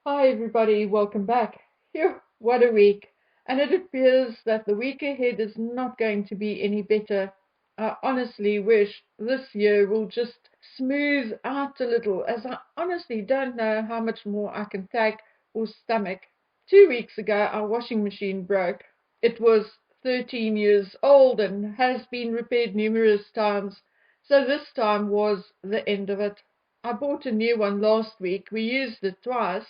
Hi, everybody, welcome back. Phew, what a week! And it appears that the week ahead is not going to be any better. I honestly wish this year will just smooth out a little, as I honestly don't know how much more I can take or stomach. 2 weeks ago, our washing machine broke. It was 13 years old and has been repaired numerous times, so this time was the end of it. I bought a new one last week. We used it twice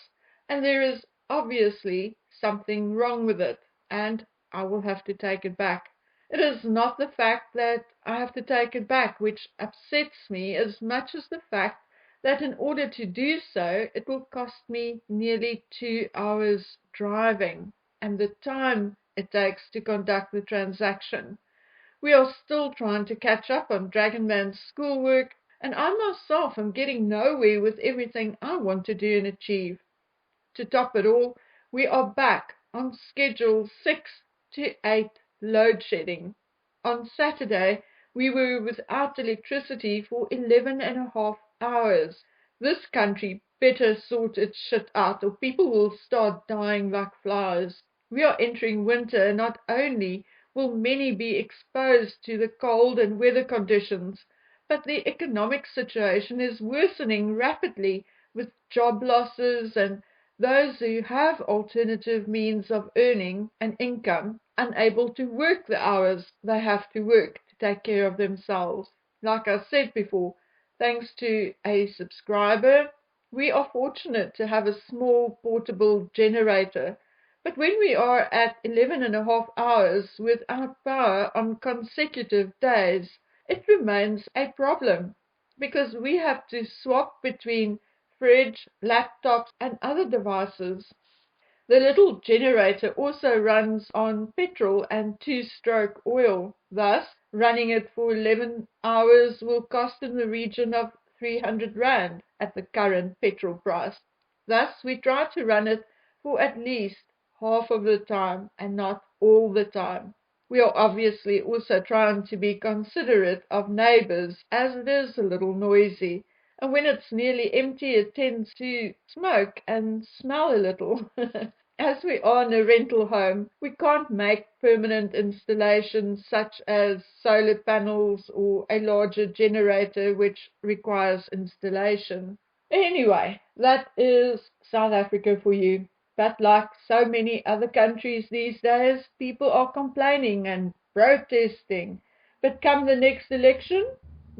and there is obviously something wrong with it, and I will have to take it back. It is not the fact that I have to take it back which upsets me as much as the fact that in order to do so, it will cost me nearly 2 hours driving and the time it takes to conduct the transaction. We are still trying to catch up on Dragonman's schoolwork, and I myself am getting nowhere with everything I want to do and achieve. To top it all, we are back on schedule 6 to 8 load shedding. On Saturday, we were without electricity for 11 and a half hours. This country better sort its shit out or people will start dying like flies. We are entering winter. Not only will many be exposed to the cold and weather conditions, but the economic situation is worsening rapidly with job losses and those who have alternative means of earning an income unable to work the hours they have to work to take care of themselves. Like I said before, thanks to a subscriber, we are fortunate to have a small portable generator. But when we are at 11 and a half hours without power on consecutive days, it remains a problem because we have to swap between fridge, laptops, and other devices. The little generator also runs on petrol and two-stroke oil. Thus, running it for 11 hours will cost in the region of 300 Rand at the current petrol price. Thus, we try to run it for at least half of the time and not all the time. We are obviously also trying to be considerate of neighbors as it is a little noisy. And when it's nearly empty, it tends to smoke and smell a little. As we are in a rental home, we can't make permanent installations such as solar panels or a larger generator which requires installation. Anyway, that is South Africa for you. But like so many other countries these days, people are complaining and protesting. But come the next election,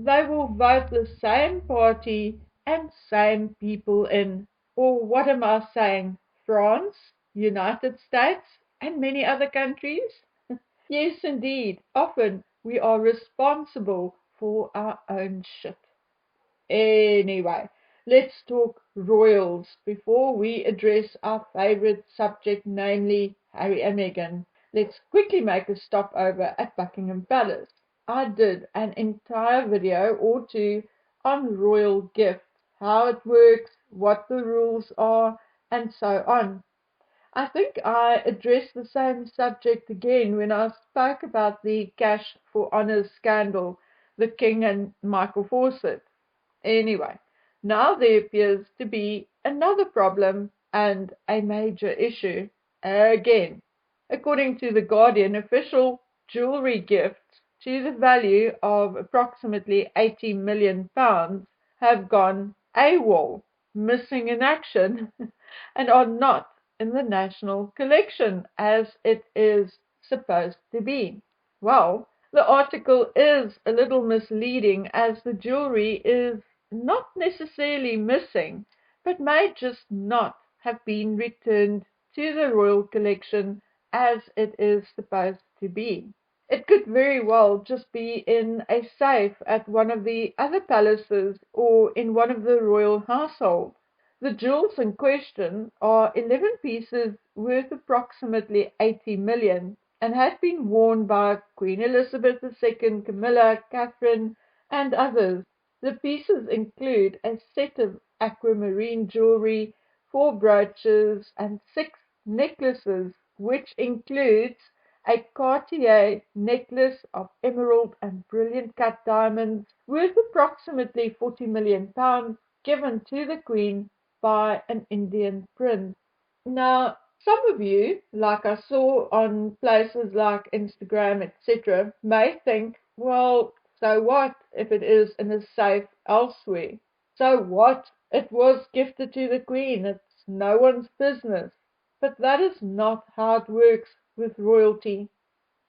they will vote the same party and same people in. Or what am I saying? France, United States, and many other countries? Yes, indeed. Often we are responsible for our own shit. Anyway, let's talk royals before we address our favorite subject, namely Harry and Meghan. Let's quickly make a stop over at Buckingham Palace. I did an entire video or two on royal gifts, how it works, what the rules are, and so on. I think I addressed the same subject again when I spoke about the cash for honours scandal, the King and Michael Fawcett. Anyway, now there appears to be another problem and a major issue again. According to the Guardian, official jewellery gifts to the value of approximately £80 million have gone AWOL, missing in action, and are not in the national collection as it is supposed to be. Well, the article is a little misleading as the jewelry is not necessarily missing, but may just not have been returned to the royal collection as it is supposed to be. It could very well just be in a safe at one of the other palaces or in one of the royal households. The jewels in question are 11 pieces worth approximately 80 million and had been worn by Queen Elizabeth II, Camilla, Catherine, and others. The pieces include a set of aquamarine jewelry, 4 brooches, and 6 necklaces, which includes a Cartier necklace of emerald and brilliant cut diamonds worth approximately £40 million given to the Queen by an Indian prince. Now, some of you, like I saw on places like Instagram, etc., may think, well, so what if it is in a safe elsewhere? So what? It was gifted to the Queen. It's no one's business. But that is not how it works with royalty.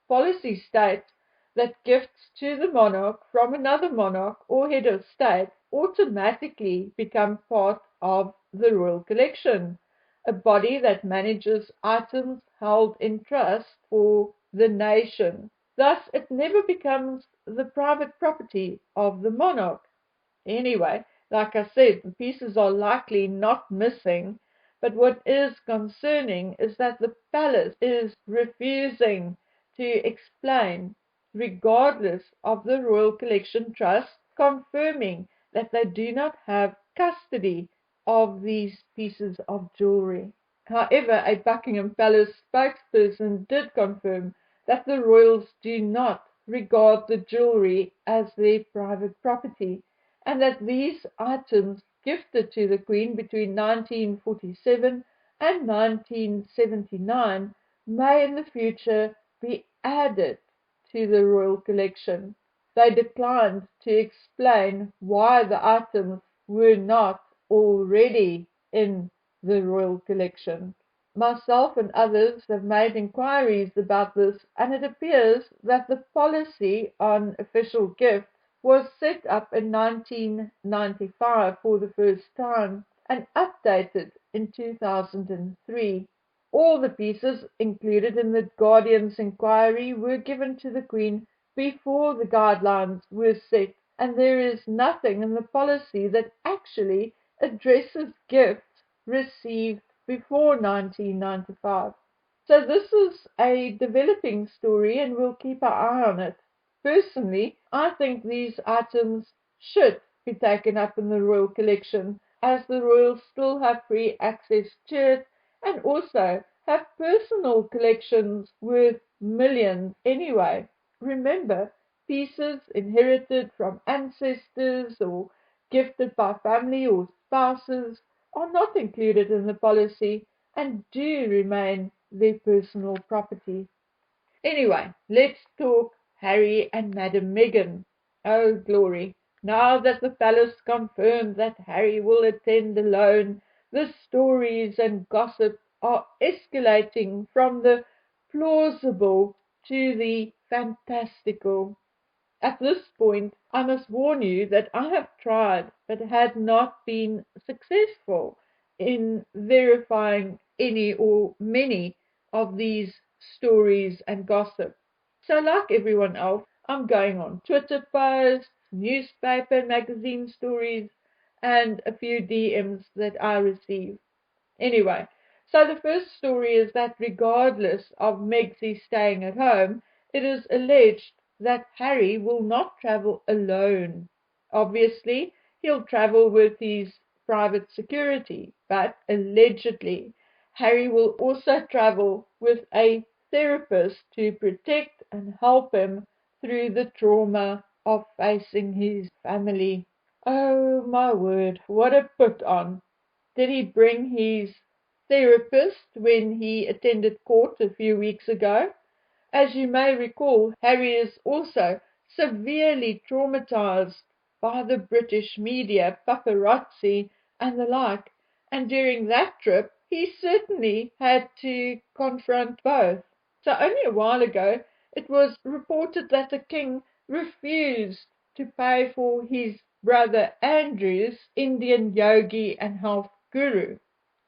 Policy states that gifts to the monarch from another monarch or head of state automatically become part of the royal collection, a body that manages items held in trust for the nation. Thus, it never becomes the private property of the monarch. Anyway, like I said, the pieces are likely not missing, but what is concerning is that the palace is refusing to explain, regardless of the Royal Collection Trust confirming that they do not have custody of these pieces of jewellery. However, a Buckingham Palace spokesperson did confirm that the royals do not regard the jewellery as their private property, and that these items gifted to the Queen between 1947 and 1979 may in the future be added to the royal collection. They declined to explain why the items were not already in the royal collection. Myself and others have made inquiries about this, and it appears that the policy on official gifts was set up in 1995 for the first time and updated in 2003. All the pieces included in the Guardian's inquiry were given to the Queen before the guidelines were set, and there is nothing in the policy that actually addresses gifts received before 1995. So this is a developing story and we'll keep our eye on it. Personally, I think these items should be taken up in the royal collection, as the royals still have free access to it and also have personal collections worth millions anyway. Remember, pieces inherited from ancestors or gifted by family or spouses are not included in the policy and do remain their personal property. Anyway, let's talk Harry and Madam Meghan. Oh, glory. Now that the palace confirmed that Harry will attend alone, the stories and gossip are escalating from the plausible to the fantastical. At this point, I must warn you that I have tried but had not been successful in verifying any or many of these stories and gossip. So, like everyone else, I'm going on Twitter posts, newspaper and magazine stories, and a few DMs that I receive. Anyway, so the first story is that regardless of Megxie staying at home, it is alleged that Harry will not travel alone. Obviously, he'll travel with his private security, but allegedly, Harry will also travel with a therapist to protect and help him through the trauma of facing his family. Oh my word, what a put on! Did he bring his therapist when he attended court a few weeks ago? As you may recall, Harry is also severely traumatized by the British media, paparazzi, and the like, and during that trip he certainly had to confront both. So only a while ago it was reported that the king refused to pay for his brother Andrew's Indian yogi and health guru.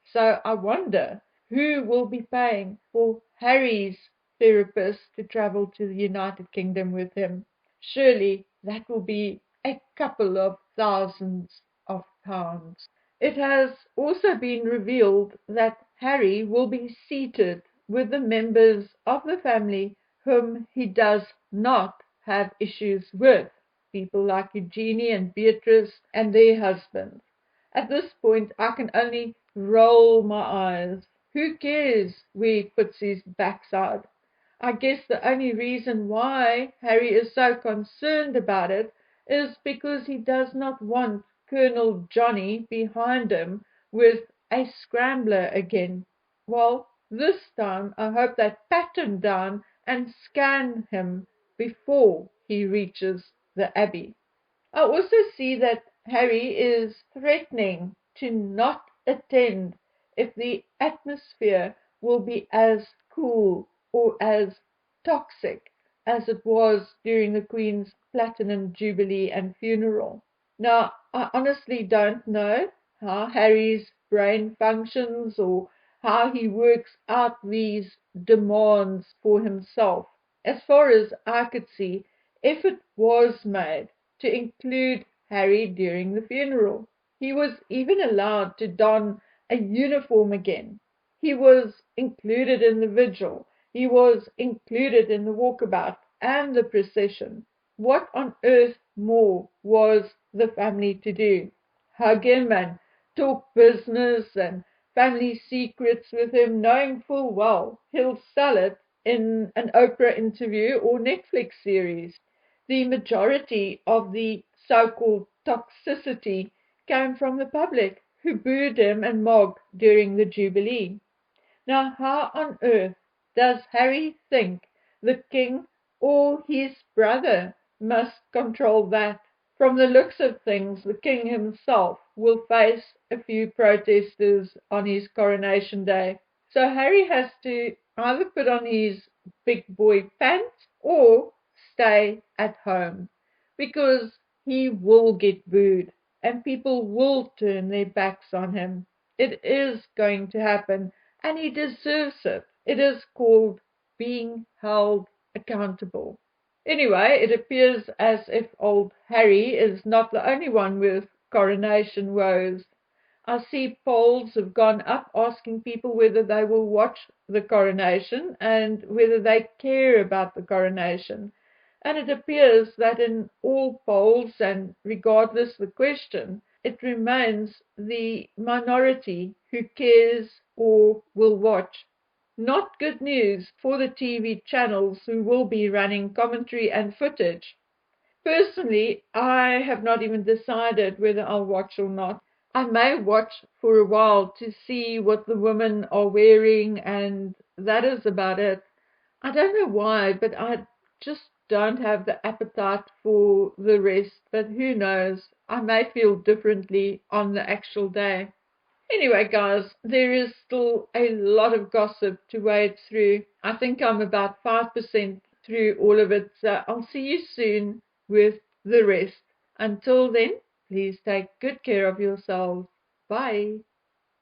So I wonder who will be paying for Harry's therapist to travel to the United Kingdom with him. Surely that will be a couple of thousands of pounds. It has also been revealed that Harry will be seated with the members of the family whom he does not have issues with, people like Eugenie and Beatrice and their husbands. At this point, I can only roll my eyes. Who cares where he puts his backside? I guess the only reason why Harry is so concerned about it is because he does not want Colonel Johnny behind him with a scrambler again. Well, this time I hope they pat him down and scan him before he reaches the Abbey. I also see that Harry is threatening to not attend if the atmosphere will be as cool or as toxic as it was during the Queen's Platinum Jubilee and funeral. Now, I honestly don't know how Harry's brain functions or how he works out these demands for himself. As far as I could see, effort was made to include Harry during the funeral. He was even allowed to don a uniform again. He was included in the vigil. He was included in the walkabout and the procession. What on earth more was the family to do? Hug him and talk business and family secrets with him, knowing full well he'll sell it in an Oprah interview or Netflix series. The majority of the so-called toxicity came from the public, who booed him and mocked during the Jubilee. Now, how on earth does Harry think the king or his brother must control that? From the looks of things, the king himself will face a few protesters on his coronation day. So Harry has to either put on his big boy pants or stay at home, because he will get booed and people will turn their backs on him. It is going to happen and he deserves it. It is called being held accountable. Anyway, it appears as if old Harry is not the only one with coronation woes. I see polls have gone up asking people whether they will watch the coronation and whether they care about the coronation. And it appears that in all polls, and regardless the question, it remains the minority who cares or will watch. Not good news for the TV channels who will be running commentary and footage. Personally, I have not even decided whether I'll watch or not. I may watch for a while to see what the women are wearing, and that is about it. I don't know why, but I just don't have the appetite for the rest. But who knows? I may feel differently on the actual day. Anyway, guys, there is still a lot of gossip to wade through. I think I'm about 5% through all of it, so I'll see you soon with the rest. Until then, please take good care of yourselves. Bye.